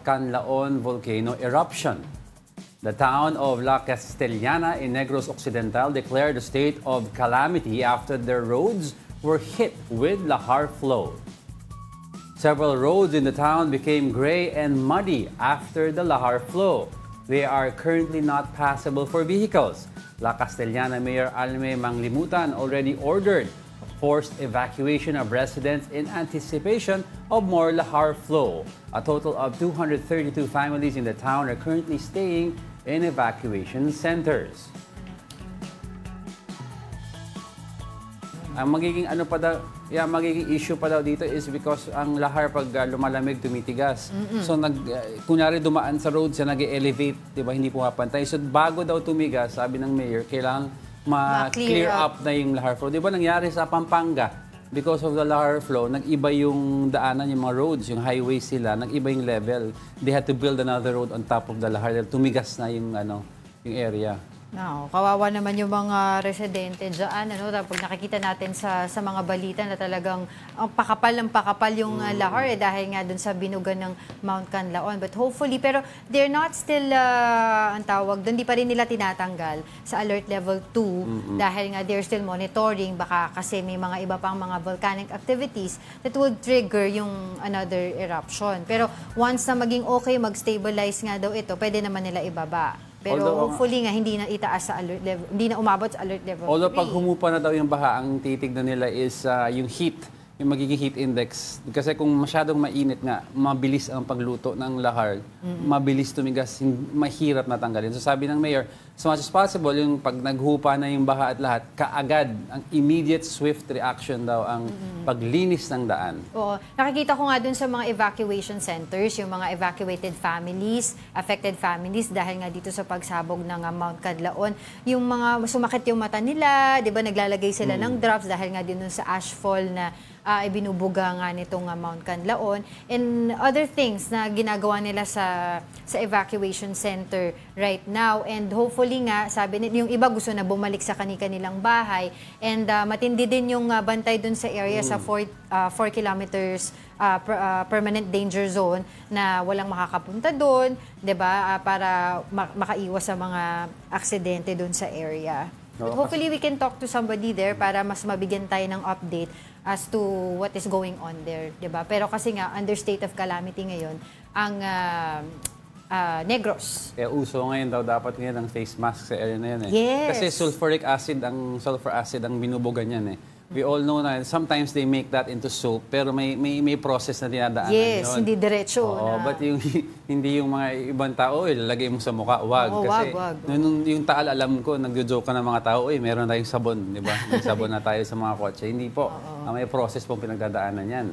Canlaon volcano eruption. The town of La Castellana in Negros Occidental declared a state of calamity after their roads were hit with lahar flow. Several roads in the town became gray and muddy after the lahar flow. They are currently not passable for vehicles. La Castellana Mayor Alme Manglimutan already ordered a forced evacuation of residents in anticipation of more lahar flow. A total of 232 families in the town are currently staying in evacuation centers. Ang magiging magiging issue pa daw dito is because ang lahar pag lumalamig tumitigas. So kunyari dumaan sa road siya nag-elevate, 'di ba? Hindi pumapantay. So bago daw tumigas, sabi ng mayor, kailangan ma-clear up na yung lahar flow. 'Di ba nangyari sa Pampanga? Because of the lahar flow, nag-iba yung daanan, yung mga roads, yung highways sila, nag-iba yung level. They had to build another road on top of the lahar. Tumigas na yung yung area. No, kawawa naman yung mga residente dyan. Tapos nakikita natin sa mga balita na talagang ang pakapal yung lahar dahil nga dun sa binugan ng Mount Canlaon. But hopefully, pero they're not still, ang tawag, doon di pa rin nila tinatanggal sa alert level 2 dahil nga they're still monitoring. Baka kasi may mga iba pang mga volcanic activities that would trigger yung another eruption. Pero once na maging okay, mag-stabilize nga daw ito, pwede naman nila ibaba. Pero hopefully nga hindi na itaas sa alert level, hindi na umabot sa alert level 3. Although pag humupa na daw yung baha, ang titignan nila is yung heat, yung magiging heat index. Kasi kung masyadong mainit nga, mabilis ang pagluto ng lahar, mabilis tumigas, mahirap na tanggalin. So sabi ng mayor, as much as possible, yung pag naghupa na yung baha at lahat, kaagad, ang immediate swift reaction daw ang paglinis ng daan. Oo. Nakikita ko nga dun sa mga evacuation centers, yung mga evacuated families, affected families, dahil nga dito sa pagsabog ng Mount Canlaon, yung mga sumakit yung mata nila, di ba, naglalagay sila ng drops dahil nga din dun sa ashfall na ibinubuga nga nitong Mount Canlaon, and other things na ginagawa nila sa evacuation center right now. And hopefully nga, sabi nila, yung iba gusto na bumalik sa kanilang bahay, and matindi din yung bantay dun sa area sa 4 kilometers permanent danger zone na walang makakapunta doon, 'di ba? Para makaiwas sa mga aksidente doon sa area. But hopefully we can talk to somebody there para mas mabigyan tayo ng update as to what is going on there, 'di ba? Pero kasi nga under state of calamity ngayon ang Negros. Kaya uso ngayon daw dapat ngayon ang face mask sa area na yan eh. Yes. Kasi sulfur acid ang binubugan yan eh. We all know na sometimes they make that into soap pero may process na dinadaanan yes, yun. Hindi diretso. Oo, but hindi yung mga ibang tao, lalagay mo sa mukha, wag. Kasi wag. Yung taal, alam ko, nagjo-joke ka ng mga tao, meron tayong sabon, di ba? May sabon na tayo sa mga kotse. Hindi po. May process pong pinagdadaanan yan.